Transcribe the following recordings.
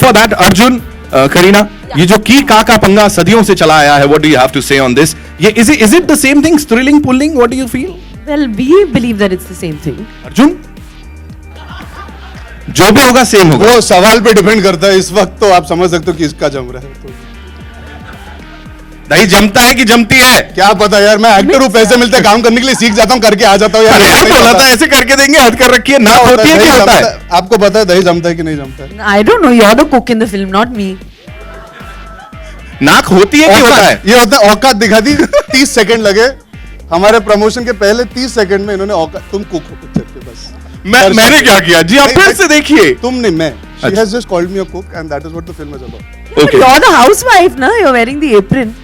Before that Arjun, Kareena, ये जो की का पंगा सदियों से चला आया है, what do you have to say on this? ये is it the same thing, thrilling pulling, what do you feel? Well, we believe that it's the same thing. Arjun, जो भी होगा सेम होगा। वो सवाल पे डिपेंड करता है, इस वक्त तो आप समझ सकते हो कि इसका जम रहा है तो। दही जमता है कि जमती है? क्या पता यार, मैं एक्टर हूँ, पैसे मिलते हैं काम करने के लिए, सीख जाता हूँ, करके आ जाता हूँ यार। अरे यार, बोला था ऐसे करके देंगे, हद कर रखी है ना, होती है कि होता है? आपको पता है दही जमता है कि नहीं जमता है? I don't know. You're the cook in the film, not me. नाक होती है कि होता है? ये होता है, औकात दिखा दी। 30 सेकंड लगे हमारे प्रमोशन के पहले, 30 सेकंड में इन्होंने औकात, तुम कुक हो पिक्चर के बस। मैंने क्या किया जी? आप फिर से देखिए। तुम नहीं, मैं। She has just called me a cook and that is what the film is about. But you're the housewife, na? You're wearing the apron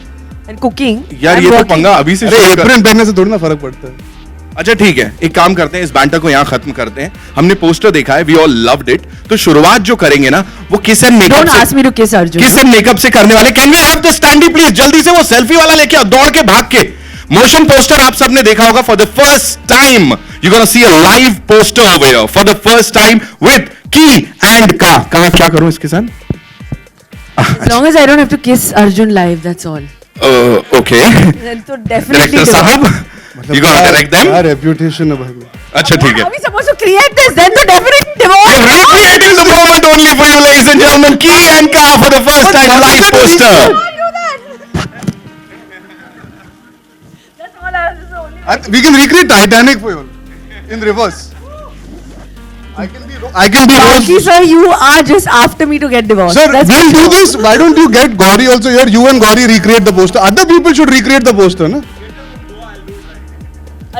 and cooking. यार and ये तो working. पंगा अभी से अरे शुरू कर। एप्रन पहनने से थोड़ी ना फर्क पड़ता है। अच्छा ठीक है, एक काम करते हैं, इस बैंटर को यहाँ खत्म करते हैं। हमने पोस्टर देखा है, वी ऑल लव्ड इट। तो शुरुआत जो करेंगे ना, वो kiss and makeup Don't ask me to kiss Arjun. Kiss and makeup से करने वाले। Can we have the standee please? जल्दी से वो सेल्फी वाला लेके आओ, दौड़ के भाग के। मोशन पोस्टर आप सबने देखा होगा, for the first time you gonna see a live poster over here for the first time with की एंड का। कहां क्या करूं इसके साथ? As long as I don't have to kiss Arjun live, that's all. Okay, Then so definitely. Director साहब, you gonna direct them? क्या reputation है भाई। अच्छा ठीक है। Are we supposed to create this? Then the definite divorce. Recreating the moment only for you, ladies and gentlemen. Key and Ka for the first time live poster. That's all I was only. We can recreate Titanic for you in reverse. I can be Rocky Rose. sir, you are just after me to get divorced. Sir, That's we'll for do sure. this. Why don't you get Gauri also here? You and Gauri recreate the poster. Other people should recreate the poster, na?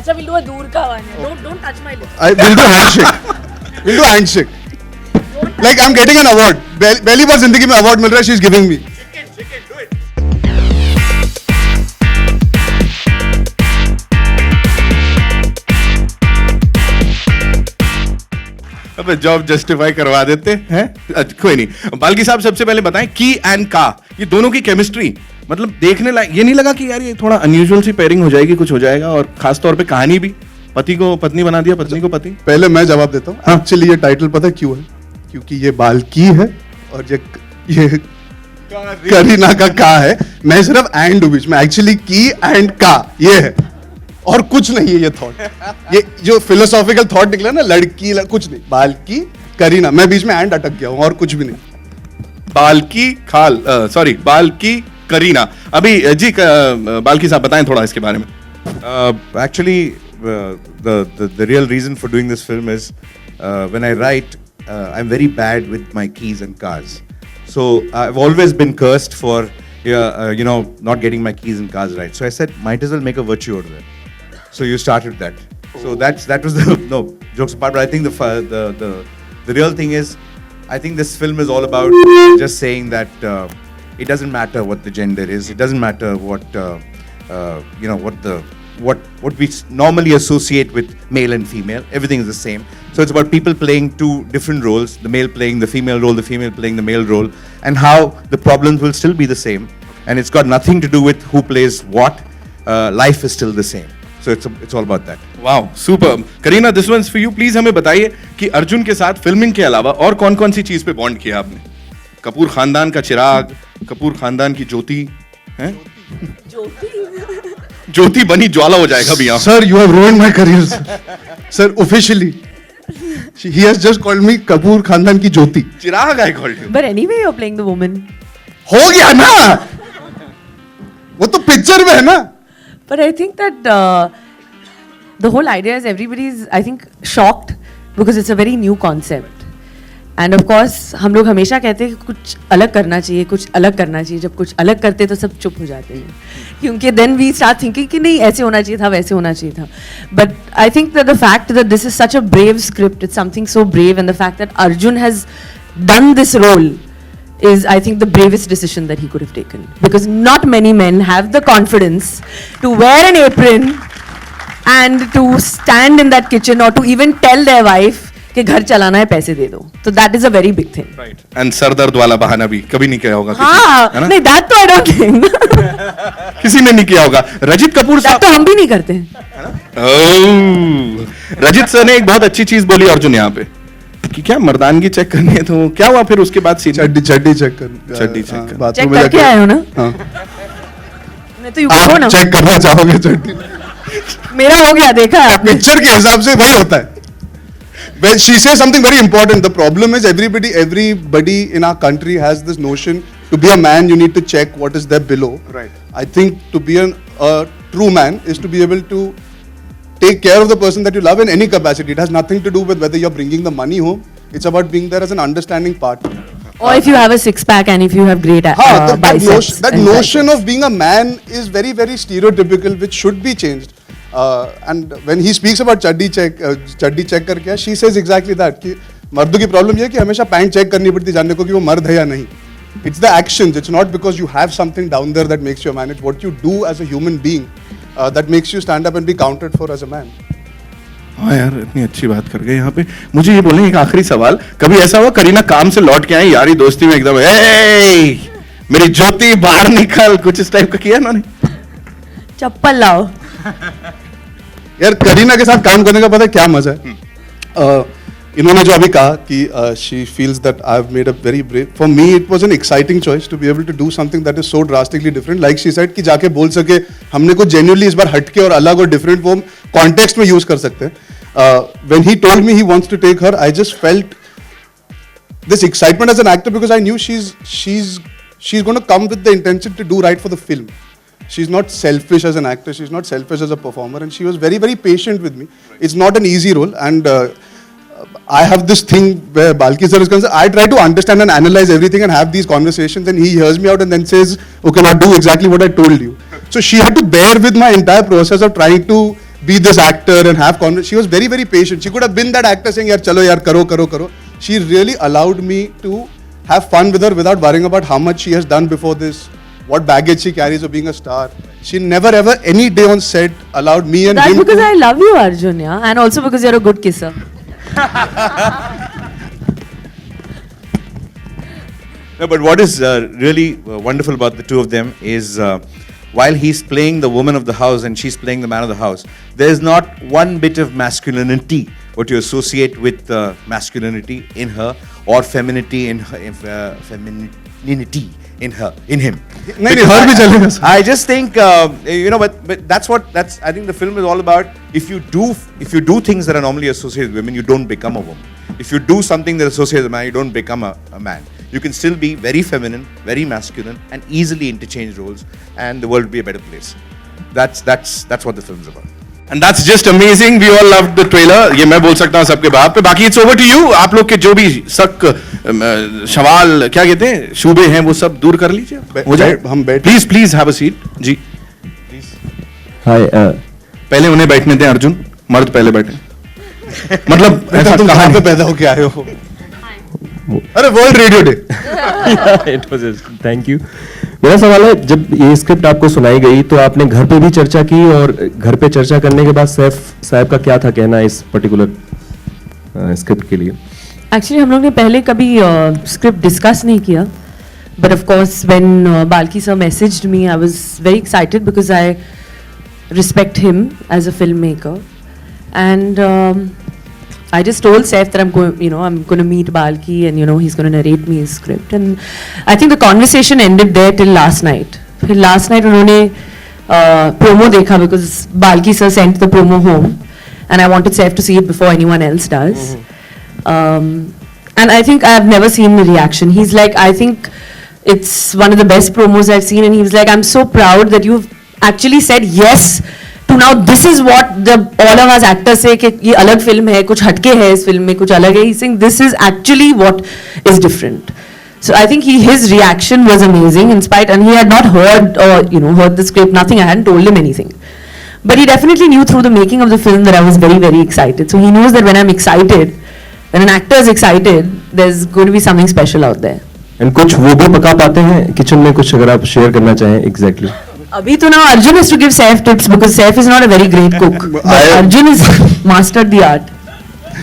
Acha, we'll do a dur ka one. Don't touch my lips. We'll do handshake. We'll do handshake. Like I'm getting an award. पहली बार जिंदगी में award मिल रहा है. She's giving me. अबे job justify करवा देते हैं। अच्छा, कोई नहीं। बाल्की साहब सबसे पहले बताएं, की एंड का ये दोनों की केमिस्ट्री मतलब देखने लायक, ये नहीं लगा कि यार ये थोड़ा अनयूजुअल सी पेयरिंग हो जाएगी, कुछ हो जाएगा? और खास तौर पे कहानी भी, पति को पत्नी बना दिया, पत्नी को पति। पहले मैं जवाब देता हूँ। हाँ। एक्चुअली ये टाइटल पता है क्यों है? क्योंकि ये बाल्की है और ये करीना का है। मैं सिर्फ एंड बीच में, एक्चुअली की एंड का ये है और कुछ नहीं है। ये थॉट, ये जो फिलोसॉफिकल थॉट निकला ना, लड़की कुछ नहीं, बाल्की करीना, मैं बीच में एंड अटक गया हूँ और कुछ भी नहीं। बाल्की खाल, सॉरी बाल्की करीना। अभी जी बाल्की साहब बताएं थोड़ा इसके बारे में। Actually, the real reason for doing this film is when I write, I'm very bad with my keys and cars. So I've always been cursed for not getting my keys and cars right. So I said, might as well make a virtue out of it. So you started that. So that was the no jokes apart. But I think the real thing is, I think this film is all about just saying that it doesn't matter what the gender is. It doesn't matter what what we normally associate with male and female. Everything is the same. So it's about people playing two different roles: the male playing the female role, the female playing the male role, and how the problems will still be the same. And it's got nothing to do with who plays what. Life is still the same. So it's all about that. Wow, super. Kareena, this one's for you. Please हमें बताइए कि अर्जुन के साथ filming के अलावा और कौन कौन सी चीज पे बॉन्ड किया आपने? कपूर खानदान का चिराग, कपूर खानदान की ज्योति, हैं? ज्योति बनी ज्वाला हो जाएगा भी यहाँ। Sir, you have ruined my career, sir. Sir, officially, he has just called me Kapoor खानदान की ज्योति. चिराग I called you. But anyway, you're playing the woman. हो गया ना, वो तो पिक्चर में है ना. But I think that the whole idea is everybody's, I think, shocked because it's a very new concept. And of course, हम लोग हमेशा कहते हैं कि कुछ अलग करना चाहिए, कुछ अलग करना चाहिए. जब कुछ अलग करते तो सब चुप हो जाते हैं, क्योंकि then we start thinking कि नहीं ऐसे होना चाहिए था, वैसे होना चाहिए था. But I think that the fact that this is such a brave script, it's something so brave, and the fact that Arjun has done this role is, I think, the bravest decision that he could have taken, because not many men have the confidence to wear an apron and to stand in that kitchen or to even tell their wife कि घर चलाना है, पैसे दे दो. So that is a very big thing. Right. And sir दर्द वाला बहाना भी कभी नहीं किया होगा किसी ने, हाँ, है ना? नहीं, that तो I don't think. किसी ने नहीं किया होगा। रजित कपूर that साहब, तो हम भी नहीं करते. ओह, रजित सर ने एक बहुत अच्छी चीज बोली अर्जुन यहाँ पे। कि क्या मर्दानगी चेक करनी है, तो क्या हुआ फिर उसके बाद सीन? चड्डी चेक कर, चड्डी check कर। बाथरूम चेक में करके जाके- आए हो ना? हाँ। नहीं तो यू हो ना, आप चेक करना चाहोगे चड्डी? मेरा हो गया, देखा है आपने? पिक्चर के हिसाब से वही होता है. When she says something very important, the problem is everybody in our country has this notion to be a man you need to check what is there below. Right. I think to be a true man is to be able to take care of the person that you love in any capacity. It has nothing to do with whether you're bringing the money home. It's about being there as an understanding partner. Or if you have a six pack and if you have great biceps. That and notion biceps. of being a man is very, very stereotypical, which should be changed. And when he speaks about chaddi check करके, she says exactly that कि मर्दों की problem ये है कि हमेशा pant check करनी पड़ती है जानने को कि वो मर्द है या नहीं. It's the actions. It's not because you have something down there that makes you a man. It's what you do as a human being that makes you stand up and be counted for as a man. हाँ यार, इतनी अच्छी बात कर गए यहाँ पे. मुझे ये बोलें एक आखिरी सवाल, कभी ऐसा हुआ करीना काम से लौट के आई यारी दोस्ती में एकदम ए मेरी ज्योति बाहर निकल, कुछ इस टाइप का किया इन्होंने? चप्पल लाओ. यार करीना के साथ काम करने का पता है क्या मजा है? इन्होंने जो अभी कहा कि she feels that I have made a very brave, for me it was an exciting choice to be able to do something that is so drastically different. Like she said कि जाके बोल सके हमने कुछ जेन्युइनली इस बार हटके और अलग और डिफरेंट वो कॉन्टेक्स्ट में यूज कर सकते हैं. When he told me he wants to take her, I just felt this excitement as an actor because I knew she's going to come with the intention to do right for the film. She's not selfish as an actor, she's not selfish as a performer, and she was very, very patient with me. It's not an easy role, and I have this thing where Balki sir is concerned, I try to understand and analyze everything and have these conversations, and he hears me out and then says, okay, now do exactly what I told you. So she had to bear with my entire process of trying to be this actor and have conversation. She was very, very patient. She could have been that actor saying, yaar chalo yaar karo. She really allowed me to have fun with her without worrying about how much she has done before this, what baggage she carries of being a star. She never ever any day on set allowed me and That's him because to... I love you, Arjun, yeah, and also because you're a good kisser. No, but what is really wonderful about the two of them is while he's playing the woman of the house and she's playing the man of the house, there's not one bit of masculinity what you associate with masculinity in her or femininity in her, femininity in him. नहीं हर भी चलेगा sir. I just think but that's I think the film is all about. If you do things that are normally associated with women, you don't become a woman. If you do something that associates with a man, you don't become a man. You can still be very feminine, very masculine, and easily interchange roles, and the world will be a better place. That's what the film is about. And that's just amazing. We all loved the trailer. ये मैं बोल सकता हूँ सबके बात पे. बाकी it's over to you. आप लोग के जो भी शक, सवाल क्या कहते हैं, शुबे हैं, वो सब दूर कर लीजिए. हो जाए. हम बैठ- Please have a seat. जी. हाय पहले उन्हें बैठने दें अर्जुन. मर्द पहले बैठे. मतलब ऐसा तुम कहा कहाँ पे नहीं. पैदा होके आए हो? अरे world radio day. It was thank you. मेरा सवाल है, जब ये स्क्रिप्ट आपको सुनाई गई तो आपने घर पे भी चर्चा की, और घर पे चर्चा करने के बाद सैफ साहब का क्या था कहना इस पर्टिकुलर स्क्रिप्ट के लिए? एक्चुअली हम लोग ने पहले कभी स्क्रिप्ट डिस्कस नहीं किया, but of course when Balki sir messaged me I was very excited because I respect him as a film maker, and I just told Saif that I'm going to meet Balki and he's going to narrate me his script, and I think the conversation ended there till last night. फिर last night उन्होंने promo देखा because Balki sir sent the promo home, and I wanted Saif to see it before anyone else does. And I think I've never seen the reaction. He's like, I think it's one of the best promos I've seen, and he was like, I'm so proud that you've actually said yes to now this is what the all of us actors say कि ये अलग film है, कुछ हटके है इस film में, कुछ अलग है. He's saying this is actually what is different. So I think his reaction was amazing in spite, and he had not heard heard the script, nothing. I hadn't told him anything. But he definitely knew through the making of the film that I was very, very excited. So he knows that when I'm excited, when an actor is excited, there's going to be something special out there. And कुछ वो भी पका पाते हैं kitchen में, कुछ अगर आप शेयर करना चाहें exactly. Abhi to now Arjun has to give Saif tips because Saif is not a very great cook. But Arjun has mastered the art.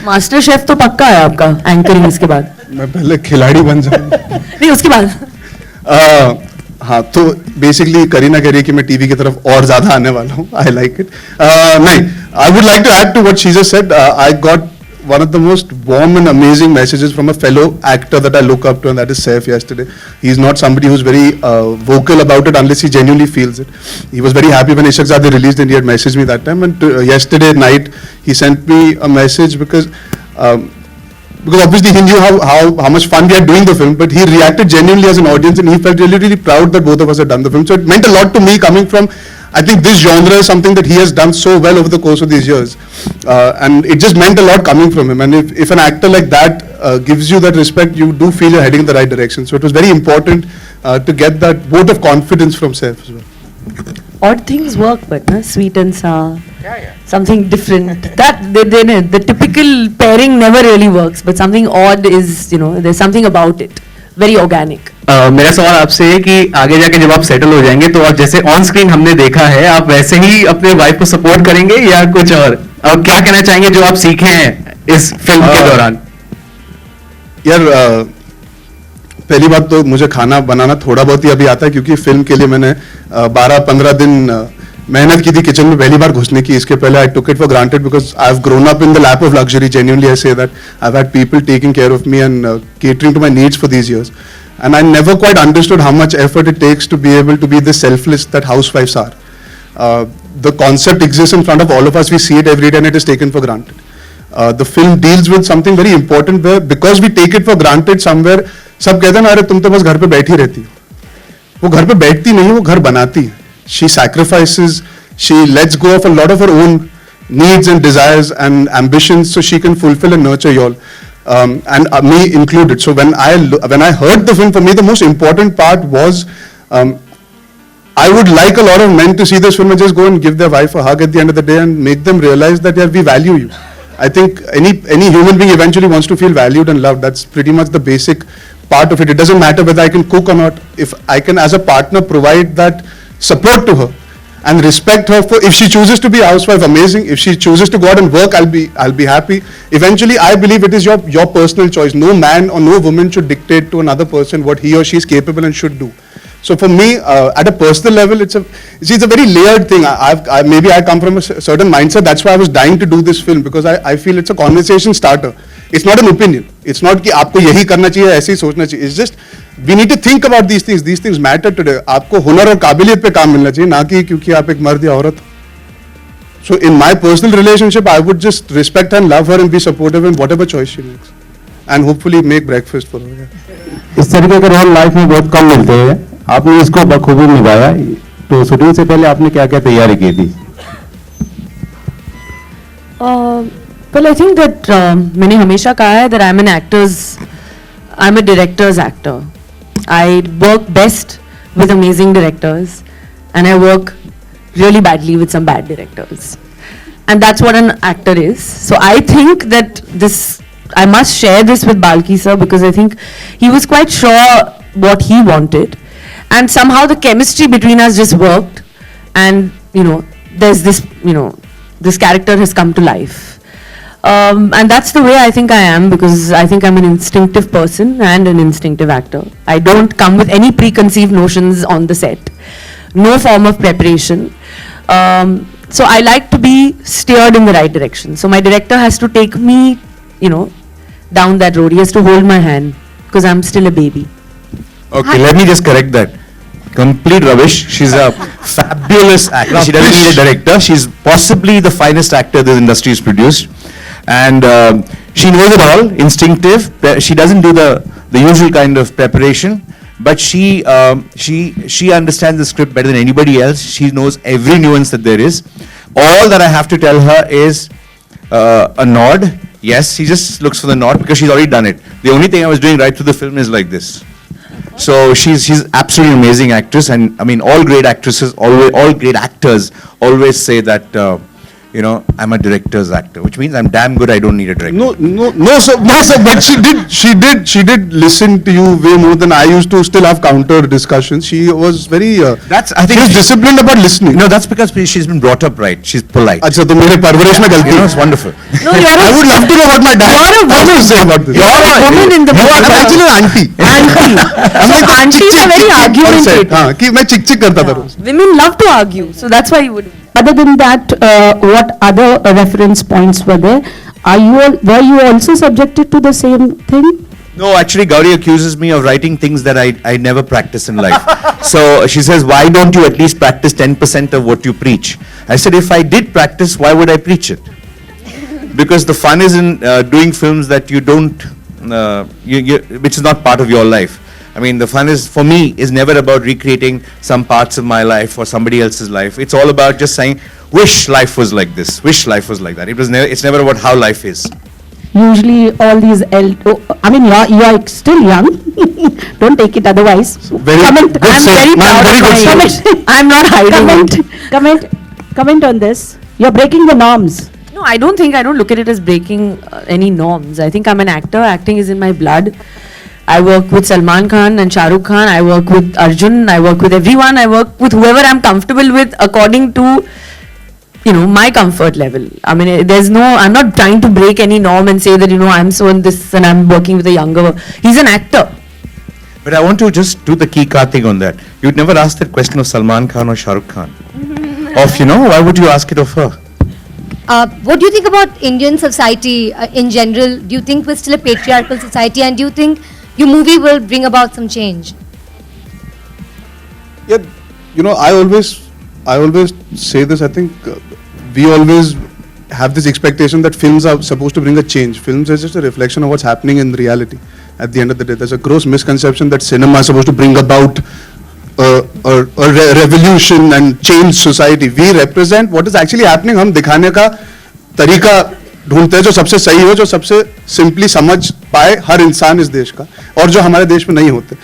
Master chef तो पक्का है आपका एंकरिंग इसके बाद. मैं पहले खिलाड़ी बन जाऊँ. नहीं उसके बाद. हाँ तो बेसिकली करीना कह रही है कि मैं टीवी की तरफ और ज्यादा आने वाला हूँ. I like it. नहीं, I would like to add to what she just said. I got one of the most warm and amazing messages from a fellow actor that I look up to, and that is Saif yesterday. He's not somebody who's very vocal about it unless he genuinely feels it. He was very happy when Ishaqzaade released and he had messaged me that time. And yesterday night, he sent me a message because obviously he knew how much fun we had doing the film, but he reacted genuinely as an audience and he felt really, really proud that both of us had done the film. So it meant a lot to me coming from, I think this genre is something that he has done so well over the course of these years. And it just meant a lot coming from him. And if an actor like that gives you that respect, you do feel you're heading in the right direction. So it was very important to get that vote of confidence from Saif as well. Odd things work, but sweet and sour. Something different. That the typical pairing never really works, but something odd is, there's something about it. Very organic. मेरा सवाल आपसे है कि आगे जाके जब आप settle हो जाएंगे तो आप जैसे ऑन स्क्रीन हमने देखा है आप वैसे ही अपने वाइफ को सपोर्ट करेंगे या कुछ और क्या कहना चाहेंगे जो आप सीखे हैं इस फिल्म के दौरान? यार पहली बात तो मुझे खाना बनाना थोड़ा बहुत ही अभी आता है क्योंकि फिल्म के लिए मैंने 12-15 दिन मेहनत की थी किचन में पहली बार घुसने की. इसके पहले I took it for granted because I have grown up in the lap of luxury. Genuinely I say that I have had people taking care of me and catering to my needs for these years. And I never quite understood how much effort it takes to be able to be this selfless that housewives are. The concept exists in front of all of us. We see it every day and it is taken for granted. The film deals with something very important where because we take it for granted somewhere, सब कहते हैं ना अरे तुम तो बस घर पे बैठी रहती हो. वो घर पे बैठती नहीं, वो घर बनाती है. She sacrifices, she lets go of a lot of her own needs and desires and ambitions so she can fulfill and nurture y'all. And me included. So when I heard the film, for me the most important part was I would like a lot of men to see this film and just go and give their wife a hug at the end of the day and make them realize that yeah, we value you. I think any human being eventually wants to feel valued and loved. That's pretty much the basic part of it. It doesn't matter whether I can cook or not. If I can as a partner provide that support to her and respect her for, if she chooses to be a housewife, amazing. If she chooses to go out and work, I'll be happy. Eventually, I believe it is your personal choice. No man or no woman should dictate to another person what he or she is capable and should do. So for me, at a personal level, it's a very layered thing. Maybe I come from a certain mindset. That's why I was dying to do this film because I feel it's a conversation starter. It's not an opinion. It's not कि आपको यही करना चाहिए, ऐसे ही सोचना चाहिए. It's just we need to think about these things. These things matter today. आपको हुनर और काबिलियत पे काम मिलना चाहिए, ना कि क्योंकि आप एक मर्द या औरत. So in my personal relationship, I would just respect and love her and be supportive in whatever choice she makes, and hopefully make breakfast for her. इस तरीके के रोल लाइफ में बहुत कम मिलते हैं. आपने इसको बखूबी निभाया. तो शूटिंग से पहले आपने क्या क्या तैयारी की थी? Well, I think that मैंने हमेशा कहा है that I'm a director's actor. I work best with amazing directors and I work really badly with some bad directors. And that's what an actor is. So I think that I must share this with Balki sir because I think he was quite sure what he wanted. And somehow the chemistry between us just worked. And, there's this, this character has come to life. And that's the way I think I am because I think I'm an instinctive person and an instinctive actor. I don't come with any preconceived notions on the set. No form of preparation. So I like to be steered in the right direction. So my director has to take me, down that road. He has to hold my hand because I'm still a baby. Okay, let me just correct that. Complete rubbish. She's a fabulous actor. She doesn't need a director. She's possibly the finest actor this industry has produced. And she knows it all, instinctive. She doesn't do the usual kind of preparation. But she understands the script better than anybody else. She knows every nuance that there is. All that I have to tell her is a nod. Yes, she just looks for the nod because she's already done it. The only thing I was doing right through the film is like this. So she's absolutely amazing actress, and I mean all great actresses, all great actors always say that I'm a director's actor, which means I'm damn good. I don't need a director. No, sir. But she did listen to you way more than I used to. Still have counter discussions. She was very. I think she was disciplined about listening. No, that's because she's been brought up right. She's polite. अच्छा तो मेरे परवरिश में गलती है. It's wonderful. No, I would love to know what my dad has to say about this. You're a woman in the I'm actually an auntie. I'm like Aunties are very argumentative. हाँ कि मैं चिक चिक करता था रोज. Women love to argue, so that's why you would. Other than that, what other reference points were there? Were you also subjected to the same thing? No, actually, Gauri accuses me of writing things that I never practice in life. So she says, why don't you at least practice 10% of what you preach? I said, if I did practice, why would I preach it? Because the fun is in doing films that you don't, which is not part of your life. I mean, the fun is, for me, is never about recreating some parts of my life or somebody else's life. It's all about just saying, wish life was like this, wish life was like that. It's never about how life is. Usually all these, I mean, you are still young. Don't take it otherwise. Very Comment. good I'm save. very Ma'am, proud very of good my save. I'm not hiding it. Comment on this. You're breaking the norms. No, I don't look at it as breaking any norms. I think I'm an actor. Acting is in my blood. I work with Salman Khan and Shah Rukh Khan. I work with Arjun. I work with everyone. I work with whoever I'm comfortable with according to, my comfort level. I mean, I'm not trying to break any norm and say that, I'm so in this and I'm working with a younger. He's an actor. But I want to just do the key card thing on that. You'd never ask that question of Salman Khan or Shah Rukh Khan. Why would you ask it of her? What do you think about Indian society in general? Do you think we're still a patriarchal society, and do you think your movie will bring about some change? Yeah, I always say this. I think we always have this expectation that films are supposed to bring a change. Films is just a reflection of what's happening in reality. At the end of the day, there's a gross misconception that cinema is supposed to bring about a revolution and change society. We represent what is actually happening. हम दिखाने का तरीका ढूंढते हैं जो सबसे सही हो, जो सबसे सिंपली समझ पाए हर इंसान इस देश का, और जो हमारे देश में नहीं होते.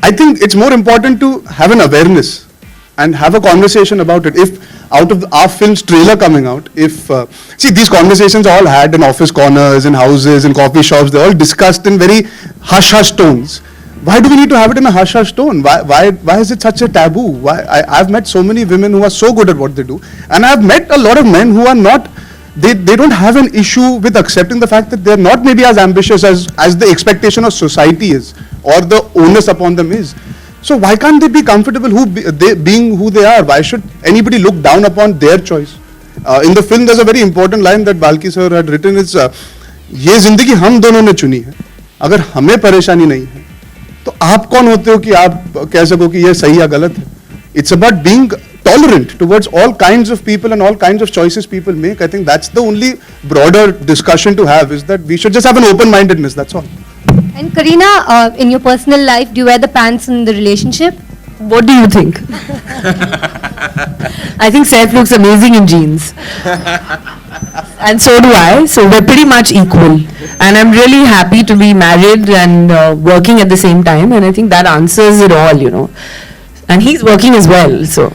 I think it's more important to have an awareness and have a conversation about it. If out of our film's trailer coming out, see, these conversations are all had in office corners, in houses, in coffee shops, they're all discussed in very hush-hush tones. Why do we need to have it in a hush-hush tone? Why is it such a taboo? I've met so many women who are so good at what they do, and I've met a lot of men who are not, they don't have an issue with accepting the fact that they're not maybe as ambitious as the expectation of society is, or the onus upon them is. So why can't they be comfortable being who they are? Why should anybody look down upon their choice? In the film, there's a very important line that Balki sir had written. It's ये जिंदगी हम दोनों ने चुनी है. अगर हमें परेशानी नहीं है, तो आप कौन होते हो कि आप कह सको कि ये सही या गलत है? It's about being tolerant towards all kinds of people and all kinds of choices people make. I think that's the only broader discussion to have, is that we should just have an open-mindedness. That's all. And Kareena, in your personal life, do you wear the pants in the relationship? What do you think? I think Saif looks amazing in jeans. And so do I. So we're pretty much equal. And I'm really happy to be married and working at the same time. And I think that answers it all, And he's working as well, so.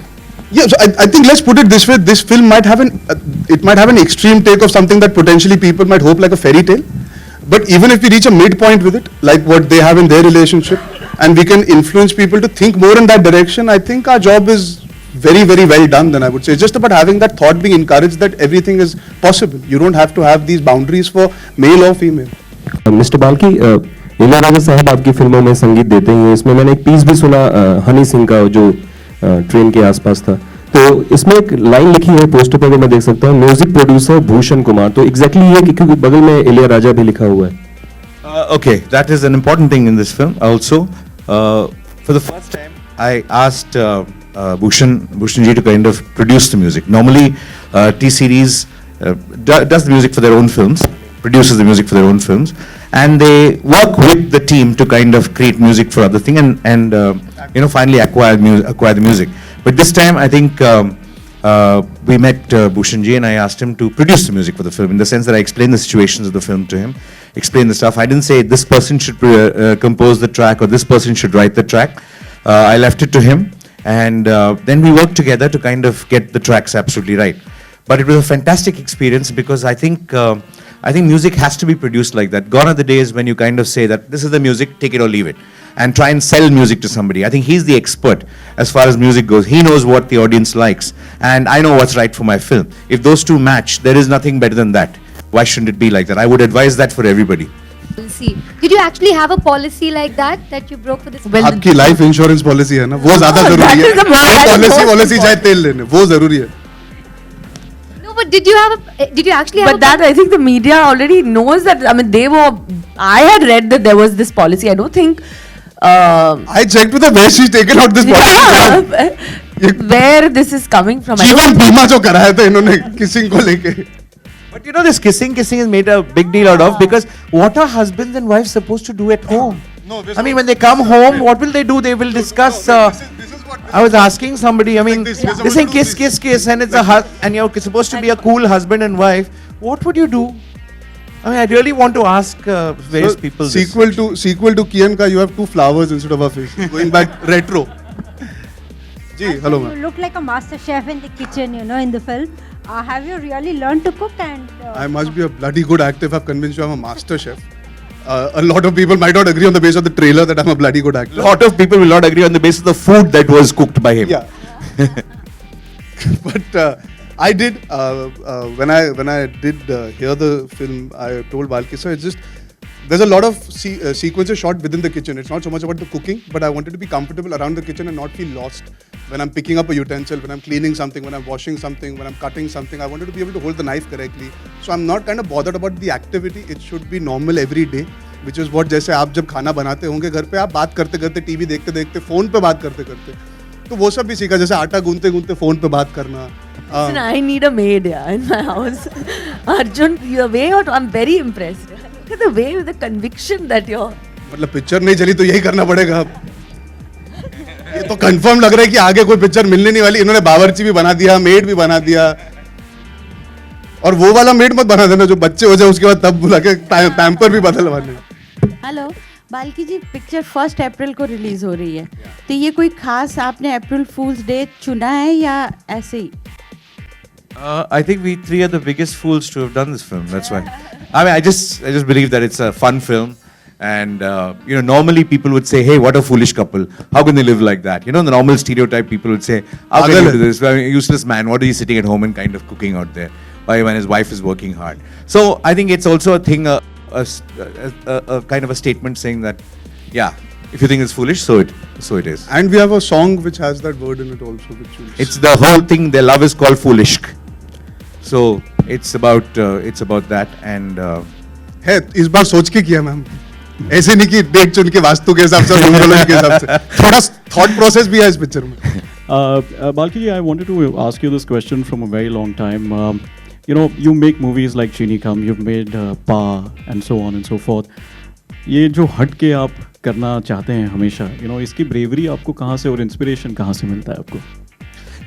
Yeah, so I think let's put it this way. This film might have an extreme take of something that potentially people might hope like a fairy tale. But even if we reach a midpoint with it, like what they have in their relationship, and we can influence people to think more in that direction, I think our job is very, very well done then, I would say. It's just about having that thought being encouraged that everything is possible. You don't have to have these boundaries for male or female. Mister Balki, Ilaiyaraaja sahab आपकी फिल्मों में संगीत देते ही हैं. इसमें मैंने एक piece भी सुना हनी सिंह का, जो ट्रेन के आसपास था. तो इसमें एक लाइन लिखी है पोस्टर पर, मैं देख सकता हूँ, म्यूजिक प्रोड्यूसर भूषण कुमार. तो एग्जैक्टली ये क्योंकि बगल में इलायराजा भी लिखा हुआ है. Okay, that is an important thing in this film also. For the first time, I asked Bhushanji to kind of produce the music. Normally, T-Series does the music for their own films, produces the music for their own films, and they work with the team to kind of create music for other thing and finally acquire the music. But this time, I think we met Bhushanji and I asked him to produce the music for the film, in the sense that I explained the situations of the film to him, explained the stuff. I didn't say this person should compose the track or this person should write the track. I left it to him, and then we worked together to kind of get the tracks absolutely right. But it was a fantastic experience because I think music has to be produced like that. Gone are the days when you kind of say that this is the music, take it or leave it, and try and sell music to somebody. I think he's the expert as far as music goes. He knows what the audience likes, and I know what's right for my film. If those two match, there is nothing better than that. Why shouldn't it be like that? I would advise that for everybody. We'll see. Did you actually have a policy like that you broke for this? Well, आपकी life insurance policy है ना, वो ज्यादा that जरूरी is the most है. important policy चाहे तेल लेने, वो जरूरी है. No, but but did you actually have But that I think the media already knows that. I mean, I had read that there was this policy. I don't think. I checked with her where she's taken out this policy. Where this is coming from. I जीवन don't- बीमा जो कराया था इन्होंने kissing को लेके. But you know, this kissing is made a big deal out of, because what are husbands and wives supposed to do at home? No, this I mean, when they come home, what will they do? They will discuss. This is what. I was asking somebody. I mean, Like this, we're they supposed say to do kiss, this. kiss, kiss, and it's and you're supposed to be a cool husband and wife. What would you do? I mean, I really want to ask various So, people. This. sequel to Kian ka, you have 2 flowers instead of a fish. Going back retro. Ji, hello You ma'am. look like a master chef in the kitchen, you know, in the film. Have you really learned to cook? And I must be a bloody good actor if I've convinced you I'm a master chef. A lot of people might not agree on the basis of the trailer that I'm a bloody good actor. A lot of people will not agree on the basis of the food that was cooked by him. Yeah. But I did when I did hear the film, I told Valki, so it's just there's a lot of sequences shot within the kitchen. It's not so much about the cooking, but I wanted to be comfortable around the kitchen and not feel lost when I'm picking up a utensil, when I'm cleaning something, when I'm washing something, when I'm cutting something. I wanted to be able to hold the knife correctly. So I'm not kind of bothered about the activity. It should be normal every day, which is what जैसे आप जब खाना बनाते होंगे घर पे, आप बात करते करते, टीवी देखते देखते, फोन पे बात करते करते, तो वो सब भी सीखा, जैसे आटा गूंथते गूंथते फोन पे बात करना. Listen, I need a maid, yeah, in my house. Arjun, the way I'm very impressed. Look at the way with the conviction that you're. मतलब पिक्चर नहीं चली तो यही करना पड़ेगा अब. ये तो कंफर्म लग रहा है कि आगे कोई पिक्चर मिलने नहीं वाली. इन्होंने बावर्ची भी बना दिया, मेड भी बना दिया. और वो वाला मेड मत बना देना जो बच्चे हो जाए उसके बाद तब बुला के पैम्पर भी बदलवाने. हेलो बाल्की जी, पिक्चर 1 अप्रैल को रिलीज हो रही है, तो ये कोई खास आपने अप्रैल फूल्स डे चुना है या ऐसे ही? I think we 3 are the biggest fools to have done this film. That's why. I mean, I just believe that it's a fun film, and you know, normally people would say, "Hey, what a foolish couple! How can they live like that?" You know, the normal stereotype people would say, "How can you do this? I mean, useless man. What are you sitting at home and kind of cooking out there? Why when his wife is working hard?" So I think it's also a thing, a kind of a statement saying that, yeah, if you think it's foolish, so it is. And we have a song which has that word in it also, which is It's the whole thing. Their love is called foolish. So it's about that, and है. इस बार सोच के किया ma'am. ऐसे नहीं कि date चुन के वास्तु के हिसाब से, न्यूमरोलॉजी के हिसाब से. थोड़ा थॉट प्रोसेस भी है इस पिक्चर में. Balki, I wanted to ask you this question from a very long time. You know, you make movies like Chini Kam, you've made Pa, and so on and so forth. ये जो हट के आप करना चाहते हैं हमेशा, you know, इसकी bravery आपको कहाँ से और inspiration कहाँ से मिलता है आपको?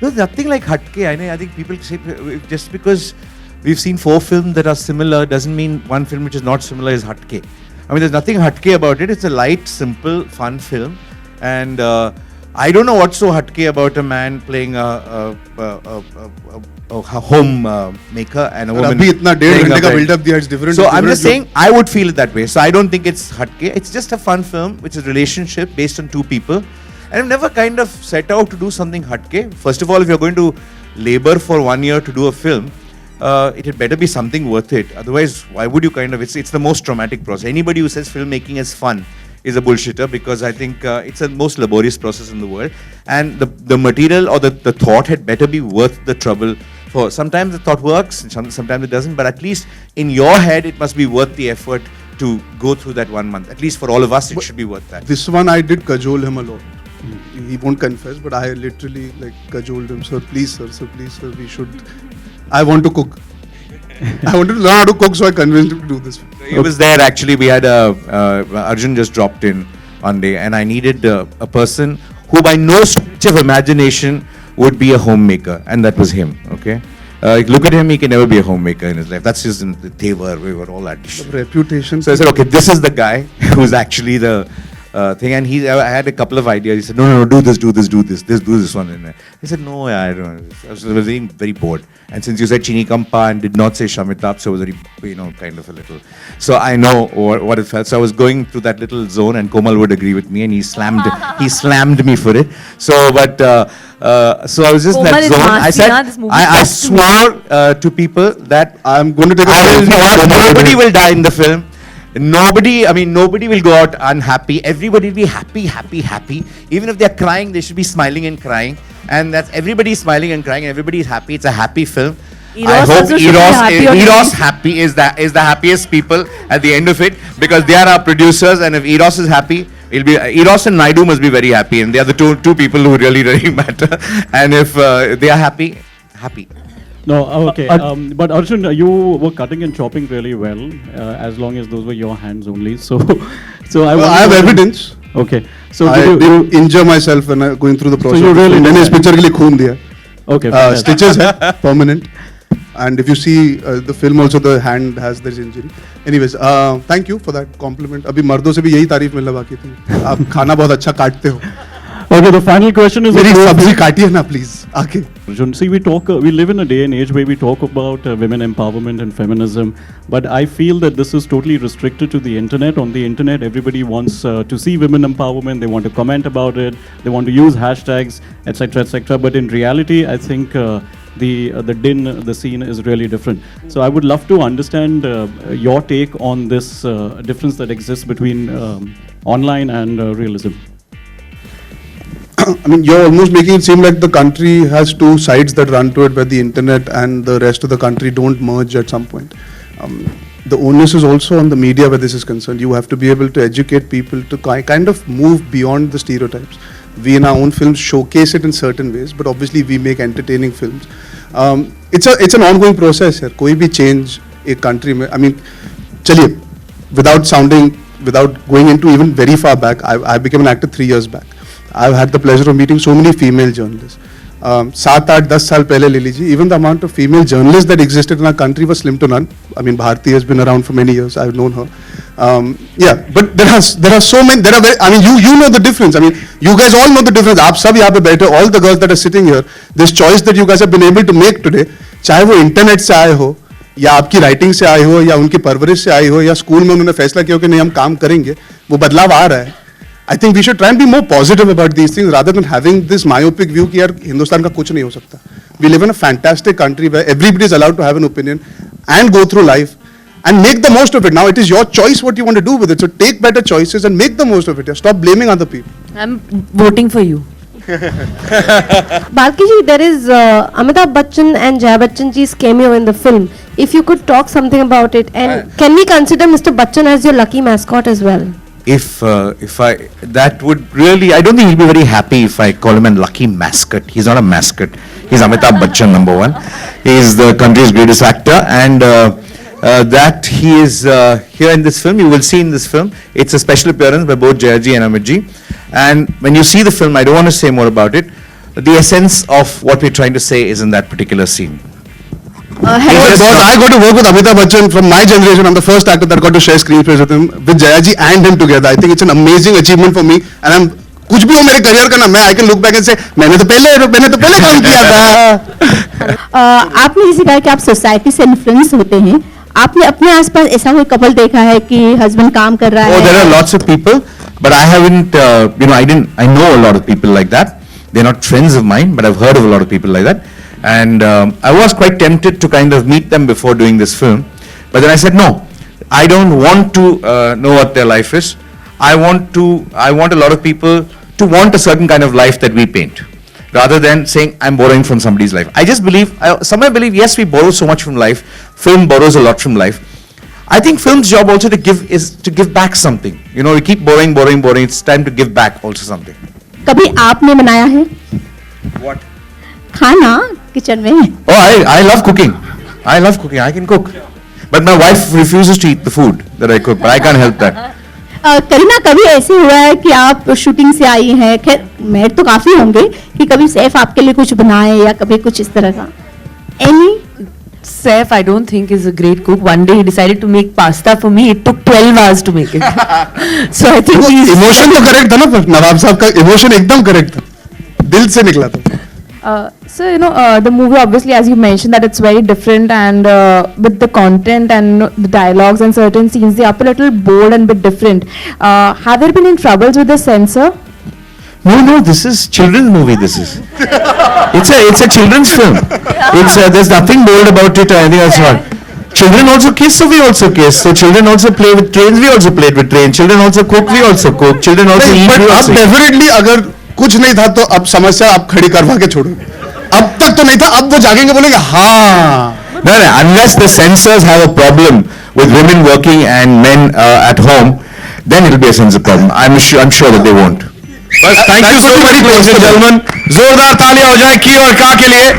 no, nothing like hatke. I think people say just because we've seen 4 films that are similar doesn't mean one film which is not similar is hatke. I mean, there's nothing hatke about it. It's a light, simple, fun film, and I don't know what's so hatke about a man playing a home maker and a woman. अभी इतना 1.5 playing a घंटे का bride. build-up दिया, it's different. So it's I'm different just saying, I would feel it that way. So I don't think it's hatke. It's just a fun film, which is a relationship based on 2 people. And I've never kind of set out to do something hatke. First of all, if you're going to labor for 1 year to do a film, it had better be something worth it. Otherwise, why would you kind of? It's the most traumatic process. Anybody who says filmmaking is fun is a bullshitter, because I think it's the most laborious process in the world. And the material or the thought had better be worth the trouble. For sometimes the thought works, sometimes it doesn't. But at least in your head, it must be worth the effort to go through that 1 month. At least for all of us, it should be worth that. This one I did cajole him a lot. He won't confess, but I literally like cajoled him. Sir, please, sir, we should. I want to cook. I wanted to learn how to cook, so I convinced him to do this. He was there actually. We had Arjun just dropped in one day, and I needed a person who, by no stretch of imagination, would be a homemaker, and that was him. Okay, look at him; he can never be a homemaker in his life. That's just they were all at. Reputation. So I said, okay, this is the guy who's actually the thing. And I had a couple of ideas. He said, no, do this one. And I said, no, yeah, I don't know. I was being very bored. And since you said Chini Kampa and did not say Shamitab, so I was very, kind of a little. So I know what it felt. So I was going through that little zone, and Komal would agree with me, and he slammed me for it. So, but so I was just in that zone. I said, I swore to people that I'm going to take nobody will die in the film. Nobody will go out unhappy. Everybody will be happy. Even if they're crying, they should be smiling and crying. And that's everybody is smiling and crying, and everybody is happy. It's a happy film. I Eros hope also should be happy on Eros release. happy is the happiest people at the end of it, because they are our producers, and if Eros is happy, it'll be Eros and Naidu must be very happy, and they are the two people who really matter. And if they are happy. No, okay. But Arjun, you were cutting and chopping really well, as long as those were your hands only. So I I have evidence. Okay. So I did you, did injure myself when going through the process. you really मैंने did इस that? picture के लिए खून दिया. okay. fantastic. Stitches है permanent. And if you see the film also, the hand has this injury. Anyways, thank you for that compliment. अभी मर्दों से भी यही तारीफ मिलना बाकी थी. आप खाना बहुत अच्छा काटते हो. Okay, the final question is. मेरी of course- सब्जी काटिए ना please. आके. Arjun, see, we live in a day and age where we talk about women empowerment and feminism, but I feel that this is totally restricted to the internet. On the internet, everybody wants to see women empowerment, they want to comment about it, they want to use hashtags, etc., etc. But in reality, I think the scene is really different. So I would love to understand your take on this difference that exists between online and realism. I mean, you're almost making it seem like the country has two sides that run to it, where the internet and the rest of the country don't merge at some point. The onus is also on the media where this is concerned. You have to be able to educate people to kind of move beyond the stereotypes. We in our own films showcase it in certain ways, but obviously we make entertaining films. It's an ongoing process here. कोई भी change एक country में, I mean, चलिए, without going into even very far back, I became an actor 3 years back. I've had the pleasure of meeting so many female journalists. 7-8-10 साल पहले ले लीजिए, even the amount of female journalists that existed in our country was slim to none. I mean, Bharti has been around for many years. I've known her. Yeah, but there are so many. I mean, you know the difference. I mean, you guys all know the difference. आप सब यहाँ पे बैठे, all the girls that are sitting here, this choice that you guys have been able to make today, चाहे वो internet से आए हो, या आपकी राइटिंग से आए हो, या उनकी परवरिश से आए हो, या स्कूल में उन्होंने फैसला किया कि नहीं हम काम करेंगे, वो बदलाव आ रहा है. I think we should try and be more positive about these things rather than having this myopic view कि यार हिंदुस्तान का कुछ नहीं हो सकता. We live in a fantastic country where everybody is allowed to have an opinion and go through life and make the most of it. Now it is your choice what you want to do with it. So take better choices and make the most of it. Stop blaming other people. I'm voting for you. Balki ji, there is Amitabh Bachchan and Jaya Bachchan ji's cameo in the film. If you could talk something about it, and can we consider Mr. Bachchan as your lucky mascot as well? If I, that would really, I don't think he'll be very happy if I call him a lucky mascot. He's not a mascot. He's Amitabh Bachchan, number one. He is the country's greatest actor, and that he is here in this film. You will see in this film, it's a special appearance by both Jayaji and Amitji. And when you see the film, I don't want to say more about it. The essence of what we're trying to say is in that particular scene. Because I got to work with Amitabh Bachchan from my generation. I'm the first actor that got to share screen space with him, with Jayaji and him together. I think it's an amazing achievement for me, and I'm कुछ भी हो मेरे career का ना, मैं I can look back and say मैंने तो पहले काम किया था. आपने जैसे कहा कि आप सोसाइटी से इन्फ्लुएंस होते हैं, आपने अपने आसपास ऐसा कोई कपल देखा है कि हस्बैंड काम कर रहा है? Oh, there are lots of people, but I haven't, I know a lot of people like that. They're not friends of mine, but I've heard of a lot of people like that. And I was quite tempted to kind of meet them before doing this film. But then I said, no, I don't want to know what their life is. I want a lot of people to want a certain kind of life that we paint, rather than saying, I'm borrowing from somebody's life. I just believe, somewhere believe, yes, we borrow so much from life. Film borrows a lot from life. I think film's job also to give is to give back something. You know, we keep borrowing. It's time to give back also something. कभी आपने बनाया है What? खाना kitchen में? Oh, I love cooking. I can cook. But my wife refuses to eat the food that I cook, but I can't help that. Kareena, कभी ऐसे हुआ है कि आप शूटिंग से आई हैं, खैर मेड तो काफी होंगे, कि कभी सैफ आपके लिए कुछ बनाए या कभी कुछ इस तरह का? Any? Saif, I don't think is a great cook. One day he decided to make pasta for me. It took 12 hours to make it. So I think he's... Emotion तो correct था ना, पर नवाब साहब का emotion एकदम correct था, दिल से निकला था. So, you know, the movie, obviously, as you mentioned, that it's very different, and with the content and the dialogues and certain scenes, they are a little bold and bit different. Have there been any troubles with the censor? No, this is children's movie. This is. It's a children's film. There's nothing bold about it or anything else. Not. Children also kiss, so we also kiss. So children also play with trains, we also played with trains. Children also cook, we also cook. Children also eat, But we अब also eat. definitely अगर कुछ नहीं था तो अब समस्या आप खड़ी करवा के छोड़ो. अब तक तो नहीं था, अब वो जागेंगे बोलेंगे हाँ No, unless the censors have a problem with women working and men at home, then it'll be a censor problem. I'm sure that they won't. Thank you so much, ladies and gentlemen. जोरदार तालियां हो जाए की और का के लिए.